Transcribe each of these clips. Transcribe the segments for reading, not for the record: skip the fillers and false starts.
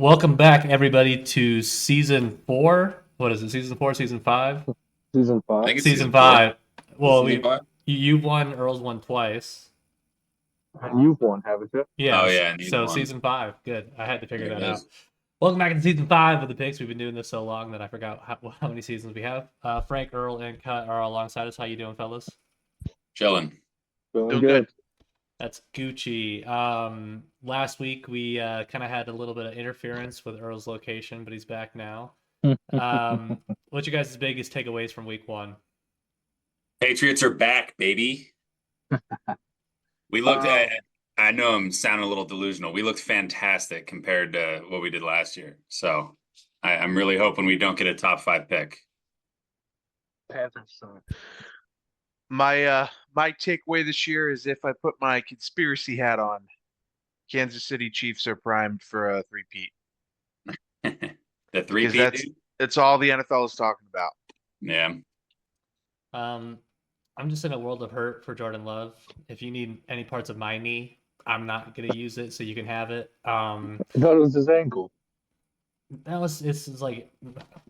Welcome back, everybody, to season four. What is it? Season four, season five, Season I five. think it's season season four. five. Is it Well, season five? you won. Earl's won twice. And you've won, haven't you? Oh Yes. yeah, and he's So one. season five. Good. I had to figure There it that out. is. Welcome back to season five of the picks. We've been doing this so long that I forgot how many seasons we have. Frank, Earl, and Cut are alongside us. How you doing, fellas? Chilling. Feeling Doing good. good. That's Gucci. Last week we kind of had a little bit of interference with Earl's location, but he's back now. What's your guys' biggest takeaways from week one? Patriots are back, baby. We looked at, Um, I know I'm sounding a little delusional. We looked fantastic compared to what we did last year. So I'm really hoping we don't get a top five pick. Panthers suck. My takeaway this year is if I put my conspiracy hat on, Kansas City Chiefs are primed for a three-peat The because three-peat, dude. that's all the NFL is talking about. Yeah. Um, I'm just in a world of hurt for Jordan Love. If you need any parts of my knee, I'm not gonna use it, so you can have it. I thought it was his ankle. It's like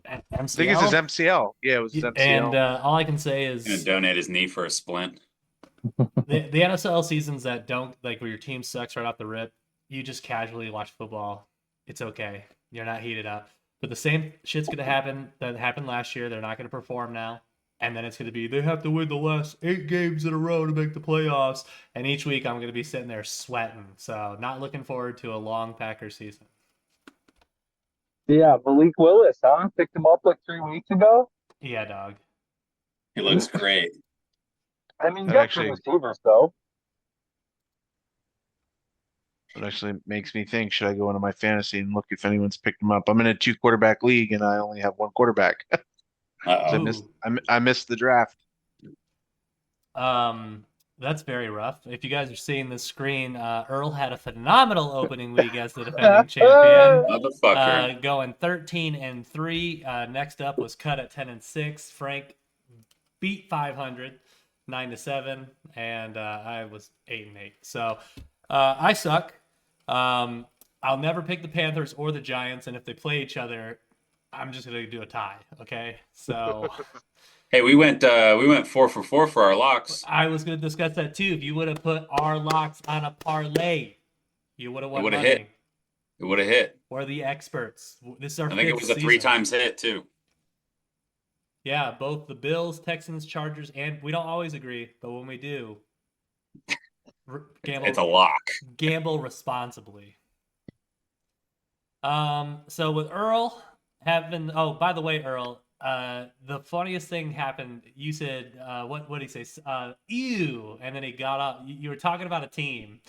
I think it's his MCL, MCL. Yeah, it was his and MCL. all I can say Gonna is donate his knee for a splint. the NFL seasons that don't like where your team sucks right off the rip, you just casually watch football. It's okay. You're not heated up. But the same shit's gonna happen that happened last year. They're not gonna perform now. And then it's gonna be they have to win the last 8 games in a row to make the playoffs. And each week I'm gonna be sitting there sweating. So not looking forward to a long Packers season. Yeah, Malik Willis, huh? Picked him up like 3 weeks ago. Yeah, dog. He looks great. I mean, you That got some actually receivers though. that actually makes me think, should I go into my fantasy and look if anyone's picked him up? I'm in a two quarterback league and I only have one quarterback because I Uh-oh. missed Ooh. I missed the draft. Um, that's very rough. If you guys are seeing the screen, Earl had a phenomenal opening week as the defending champion, Motherfucker. going 13-3. Next up was Cut at 10-6. Frank beat 500, 9-7, and I was 8-8. So I suck. I'll never pick the Panthers or the Giants, and if they play each other, I'm just gonna do a tie. Okay, so. Hey, we went 4 for 4 for our locks. I was going to discuss that too. If you would have put our locks on a parlay, you would have It won would have hit. money. It would have hit. We're the experts. This is our I think it fifth was a season. three times hit too. Yeah, both the Bills, Texans, Chargers, and we don't always agree, but when we do, It's a lock. gamble responsibly. So with Earl having, oh, by the way, Earl, the funniest thing happened. You said, what did he say? Ew, and then he got up. You were talking about a team,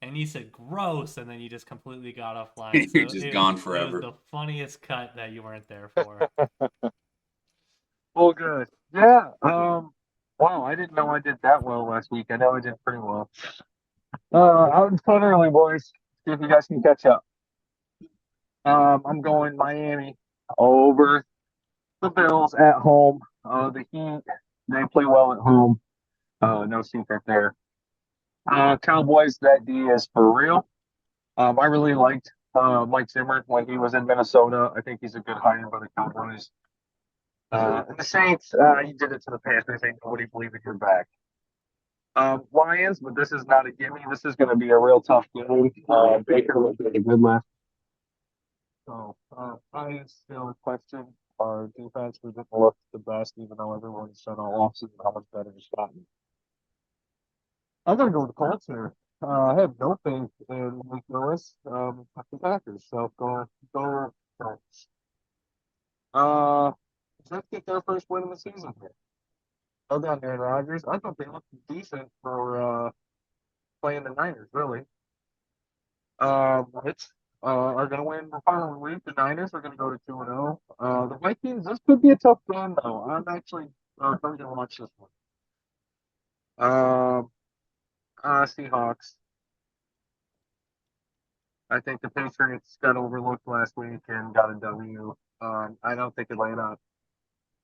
and you said gross, and then you just completely got offline. You're So just it was gone forever. the funniest cut that you weren't there for. Well, good. Yeah. Wow, I didn't know I did that well last week. I know I did pretty well. Out in front early, boys. See if you guys can catch up. I'm going Miami over the Bills at home. The Heat, they play well at home. No secret there. Cowboys, that D is for real. I really liked Mike Zimmer when he was in Minnesota. I think he's a good hire by the Cowboys. And the Saints, you did it to the Panthers. Ain't nobody believing you're back. Lions, but this is not a gimme. This is going to be a real tough game. Baker looked really good last. So Lions still a question. Our defense we didn't look the best, even though everyone said all offseason how much better it's gotten. I'm gonna go with the Colts here. I have no faith in Mike Lewis, the Packers. So go Colts. Uh, let's get their first win of the season here. Well done, Aaron Rodgers. I thought they looked decent for playing the Niners, really. Which are going to win the following week. The Niners are going to go to 2-0. The Vikings, this could be a tough game, though. I'm actually going to watch this one. Um, Seahawks. I think the Patriots got overlooked last week and got a W. I don't think Atlanta.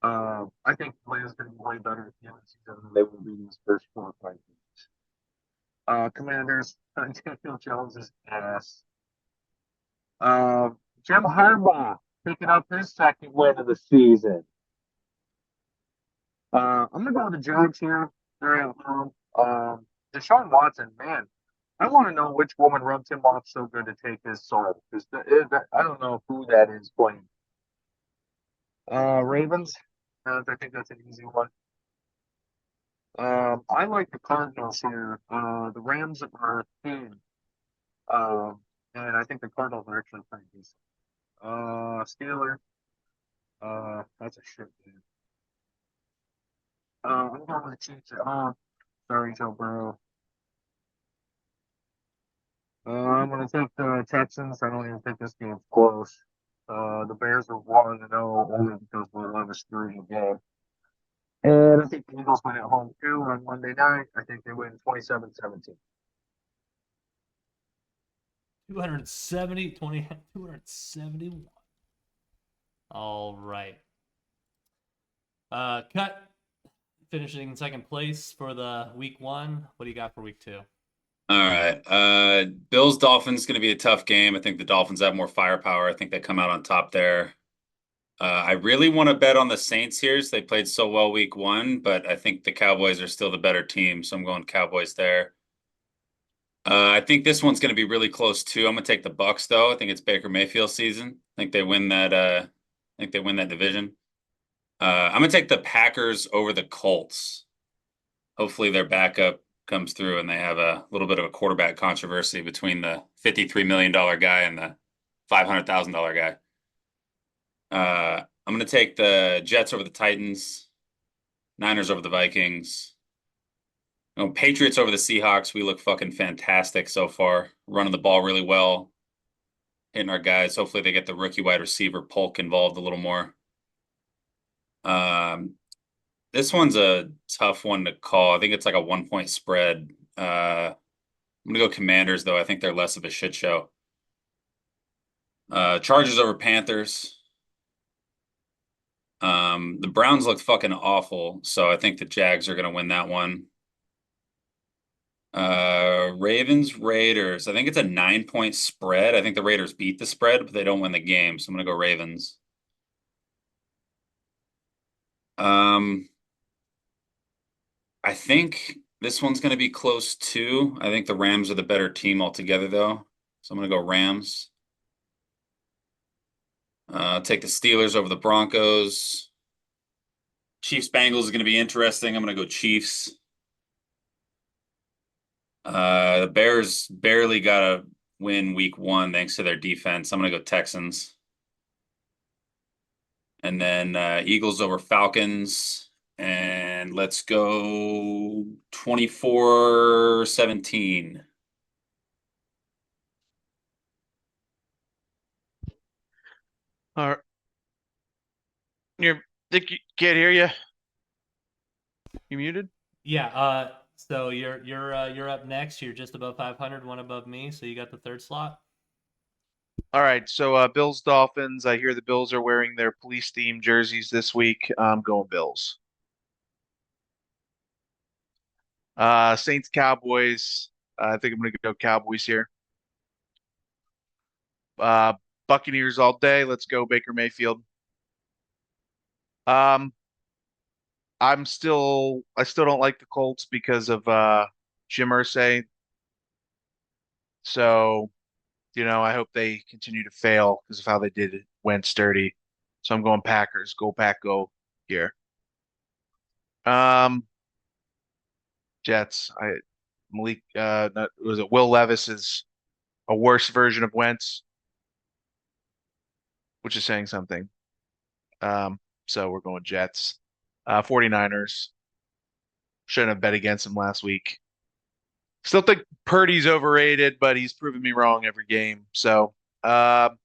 I think Atlanta's going to be way better at the end of the season than they will be in these first 4 or 5 games. Commanders, Daniel Jones is ass. Jim Harbaugh picking up his second win of the season. I'm gonna go with the Jags here. They're at home. Deshaun Watson, man, I want to know which woman rubbed him off so good to take his soul. Because I don't know who that is playing. Ravens. I think that's an easy one. I like the Cardinals here. The Rams are thin. And I think the Cardinals are actually pretty decent. Steelers. That's a shit game. I'm going with the Chiefs at home. Sorry, Joe Burrow. I'm going to take the Texans. I don't even think this game's close. The Bears are 1-0 only because we're 11-3 in the game. And I think the Eagles win at home too on Monday night. I think they win 27-17. 271. All right. Cut. Finishing in second place for the week 1. What do you got for week 2? All right. Bills Dolphins going to be a tough game. I think the Dolphins have more firepower. I think they come out on top there. I really want to bet on the Saints here. They played so well week 1, but I think the Cowboys are still the better team, so I'm going Cowboys there. I think this one's going to be really close too. I'm going to take the Bucks though. I think it's Baker Mayfield season. I think they win that. I think they win that division. I'm going to take the Packers over the Colts. Hopefully their backup comes through and they have a little bit of a quarterback controversy between the $53 million guy and the $500,000 guy. I'm going to take the Jets over the Titans, Niners over the Vikings. Patriots over the Seahawks. We look fucking fantastic so far. Running the ball really well. Hitting our guys. Hopefully they get the rookie wide receiver Polk involved a little more. This one's a tough one to call. I think it's like a 1-point spread. I'm going to go Commanders, though. I think they're less of a shit show. Chargers over Panthers. The Browns look fucking awful, so I think the Jags are going to win that one. Ravens, Raiders. I think it's a 9-point spread. I think the Raiders beat the spread, but they don't win the game, so I'm going to go Ravens. I think this one's going to be close too. I think the Rams are the better team altogether, though. So I'm going to go Rams. Take the Steelers over the Broncos. Chiefs Bengals is going to be interesting. I'm going to go Chiefs. The Bears barely got to win week 1 thanks to their defense. I'm going to go Texans. And then Eagles over Falcons. And let's go 24-17. All right. Think you can't hear you? You muted? Yeah. So you're up next. You're just above 500, one above me. So you got the third slot. All right. So Bills Dolphins. I hear the Bills are wearing their police themed jerseys this week. I'm going Bills. Saints Cowboys. I think I'm going to go Cowboys here. Buccaneers all day. Let's go Baker Mayfield. I still don't like the Colts because of Jim Irsay. So, I hope they continue to fail because of how they did it. Went sturdy. So I'm going Packers. Go Pack, go here. Jets. Malik. Was it Will Levis is a worse version of Wentz, which is saying something. So we're going Jets. 49ers. Shouldn't have bet against him last week. Still think Purdy's overrated, but he's proven me wrong every game. So I'm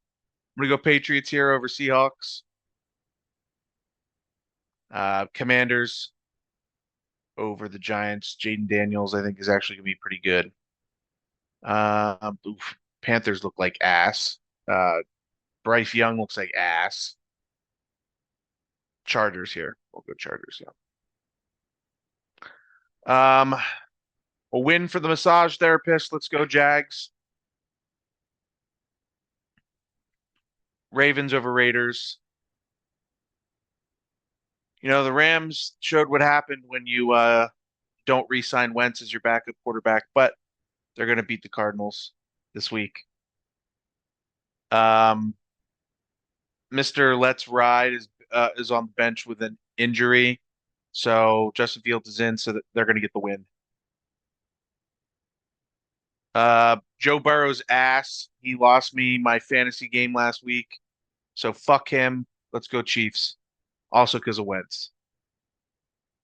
gonna go Patriots here over Seahawks. Commanders over the Giants. Jaden Daniels, I think, is actually gonna be pretty good. Panthers look like ass. Bryce Young looks like ass. Chargers here. We'll go Chargers, yeah. A win for the massage therapist. Let's go Jags. Ravens over Raiders. You know, the Rams showed what happened when you don't re-sign Wentz as your backup quarterback, but they're going to beat the Cardinals this week. Mr. Let's Ride is on the bench with an injury, so Justin Fields is in, so that they're going to get the win. Joe Burrow's ass. He lost me my fantasy game last week, so fuck him. Let's go Chiefs. Also because of Wentz.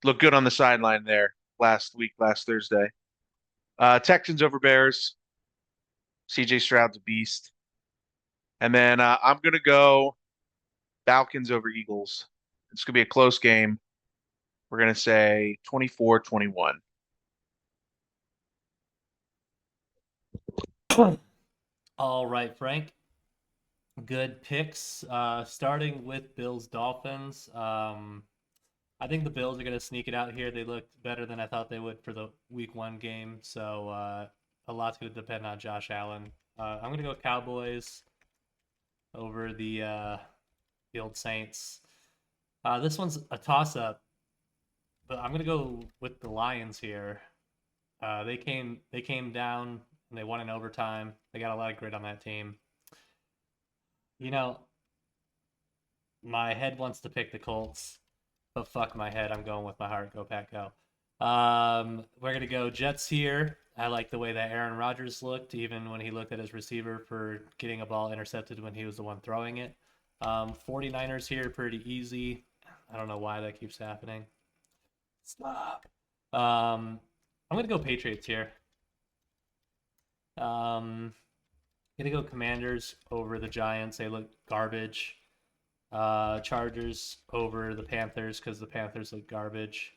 Looked good on the sideline there last Thursday. Texans over Bears. CJ Stroud's a beast. And then I'm going to go Falcons over Eagles. It's going to be a close game. We're going to say 24-21. All right, Frank. Good picks. Starting with Bills Dolphins. I think the Bills are going to sneak it out here. They looked better than I thought they would for the Week 1 game. So a lot's going to depend on Josh Allen. I'm going to go Cowboys over the old Saints. This one's a toss-up, but I'm going to go with the Lions here. They came down and they won in overtime. They got a lot of grit on that team. You know, my head wants to pick the Colts, but fuck my head. I'm going with my heart. Go Pack, go. We're going to go Jets here. I like the way that Aaron Rodgers looked, even when he looked at his receiver for getting a ball intercepted when he was the one throwing it. 49ers here, pretty easy. I don't know why that keeps happening. Stop. I'm going to go Patriots here. Going to go Commanders over the Giants. They look garbage. Chargers over the Panthers because the Panthers look garbage.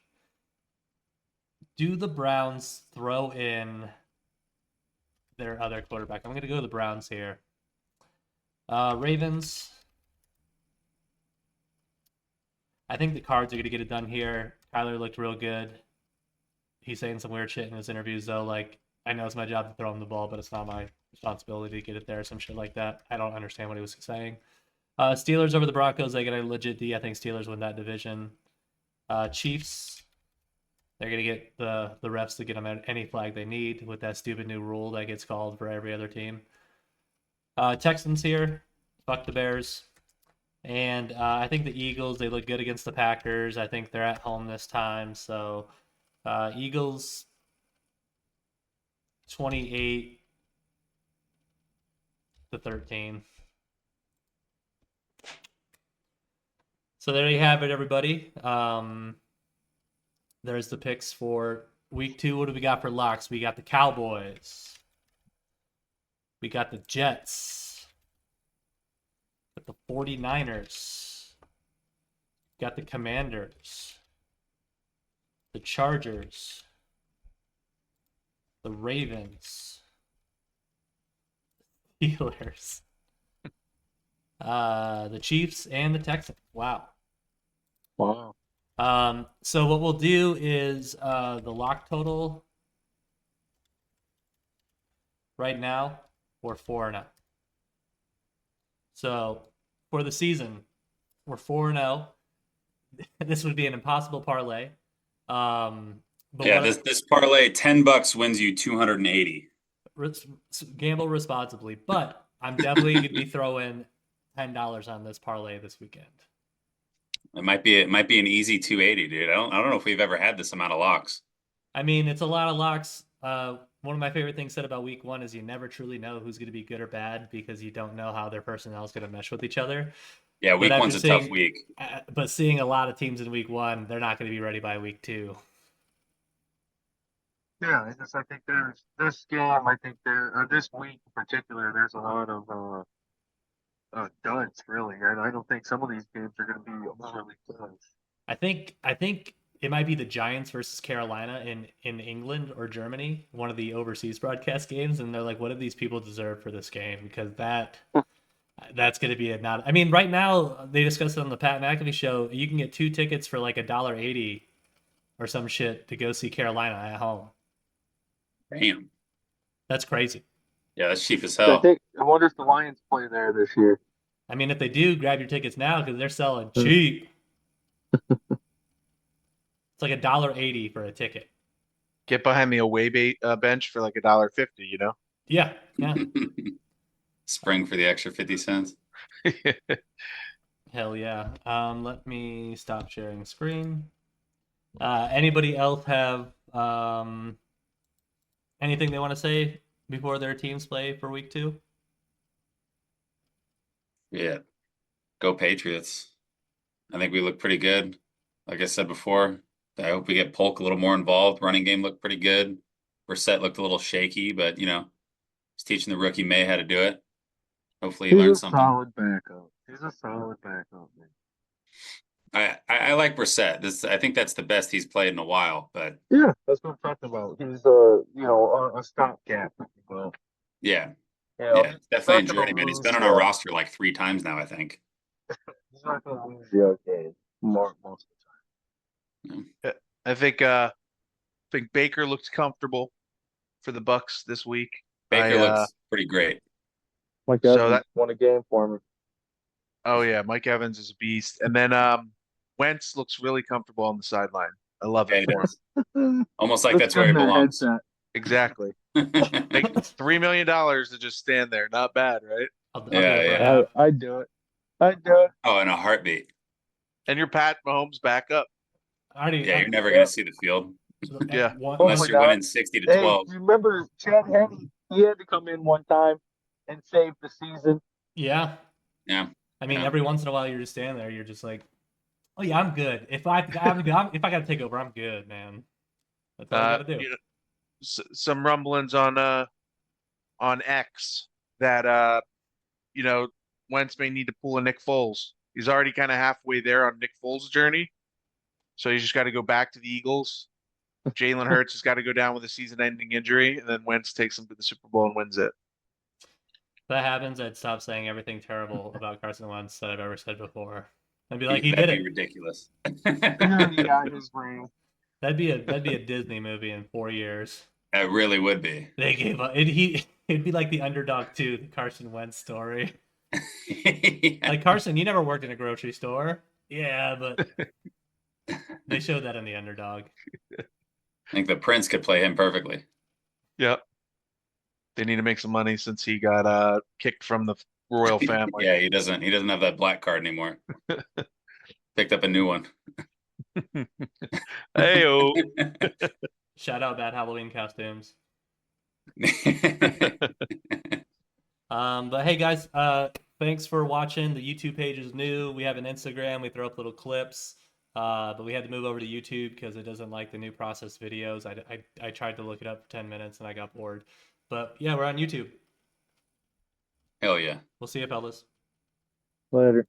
Do the Browns throw in their other quarterback? I'm going to go the Browns here. Ravens. I think the Cards are going to get it done here. Kyler looked real good. He's saying some weird shit in his interviews, though. Like, I know it's my job to throw him the ball, but it's not my responsibility to get it there, some shit like that. I don't understand what he was saying. Steelers over the Broncos. They get a legit D. I think Steelers win that division. Chiefs. They're going to get the refs to get them any flag they need with that stupid new rule that gets called for every other team. Texans here. Fuck the Bears. And I think the Eagles, they look good against the Packers. I think they're at home this time. So Eagles 28-13. So there you have it, everybody. There's the picks for Week 2. What do we got for locks? We got the Cowboys. We got the Jets. Got the 49ers. Got the Commanders. The Chargers. The Ravens. Steelers. The Chiefs and the Texans. Wow. Wow. So what we'll do is the lock total right now, we're 4-0. So for the season, we're 4-0. This would be an impossible parlay. Yeah, this parlay, $10 wins you 280. Gamble responsibly, but I'm definitely gonna be throwing $10 on this parlay this weekend. It might be an easy 280, dude. I don't know if we've ever had this amount of locks. I mean, it's a lot of locks. One of my favorite things said about Week 1 is you never truly know who's going to be good or bad because you don't know how their personnel is going to mesh with each other. Yeah, Week 1's a tough week. But seeing a lot of teams in Week 1, they're not going to be ready by Week 2. Yeah, I think there's this game. I think this week in particular, there's a lot of duds. Really, I don't think some of these games are going to be overly close. I think it might be the Giants versus Carolina in England or Germany, one of the overseas broadcast games, and they're like, what do these people deserve for this game? Because that's going to be I mean, right now they discussed it on the Pat McAfee show. You can get 2 tickets for like $1.80 or some shit to go see Carolina at home. Damn. That's crazy. Yeah, that's cheap as hell. I wonder if the Lions play there this year. I mean, if they do, grab your tickets now because they're selling cheap. It's like $1.80 for a ticket. Get behind the away bench for like $1.50, you know? Yeah, yeah. Spring for the extra 50 cents. Hell yeah. Let me stop sharing screen. Anybody else have anything they want to say before their teams play for week 2? Yeah. Go Patriots. I think we look pretty good. Like I said before, I hope we get Polk a little more involved. Running game looked pretty good. Brissett looked a little shaky, but he's teaching the rookie May how to do it. Hopefully he He's a learns something. solid backup. He's a solid backup, man. I like Brissett. I think that's the best he's played in a while, but Yeah, that's what I'm talking about. He's a stopgap. Well, yeah, you know, yeah, it's definitely a he's not gonna journeyman. He's lose been on our roster like 3 times now, I think. He's not going to lose the game most of the time. I think Baker looked comfortable for the Bucks this week. Baker looks pretty great. Mike So Evans that- won a game for me. Oh yeah, Mike Evans is a beast. And then Wentz looks really comfortable on the sideline. I love Yeah, it he for him. does. Almost like that's where he good in that belongs. headset. Exactly. Make $3 million to just stand there. Not bad, right? I'll do Yeah, it for yeah. half. I'd do it. I'd do it. Oh, in a heartbeat. And you're Pat Mahomes back up. Yeah, you're never going to see the field Yeah. unless you're not. winning 60 to Hey, 12. you remember Chad Henne? He had to come in one time and save the season. Yeah. Yeah. I mean, Yeah. every once in a while, you're just standing there. You're just like, "Oh yeah, I'm good. If I got to take over, I'm good, man." That's all I got to do. Some rumblings on X that Wentz may need to pull a Nick Foles. He's already kind of halfway there on Nick Foles' journey, so he's just got to go back to the Eagles. Jalen Hurts has got to go down with a season-ending injury, and then Wentz takes him to the Super Bowl and wins it. If that happens, I'd stop saying everything terrible about Carson Wentz that I've ever said before. I'd be like, he did That'd be it. ridiculous. He got his ring. That'd be a Disney movie in 4 years. It really would be. They gave up. It'd be like the Underdog 2, the Carson Wentz story. Like, Carson, you never worked in a grocery store. Yeah, but they showed that in the Underdog. I think the Prince could play him perfectly. Yep. They need to make some money since he got kicked from the royal family. Yeah, he doesn't have that black card anymore. Picked up a new one. Hey-o. Shout out Bad Halloween costumes. But hey guys, thanks for watching. The YouTube page is new. We have an Instagram. We throw up little clips. But we had to move over to YouTube because it doesn't like the new processed videos. I tried to look it up for 10 minutes and I got bored. But yeah, we're on YouTube. Hell yeah. We'll see you fellas. Later.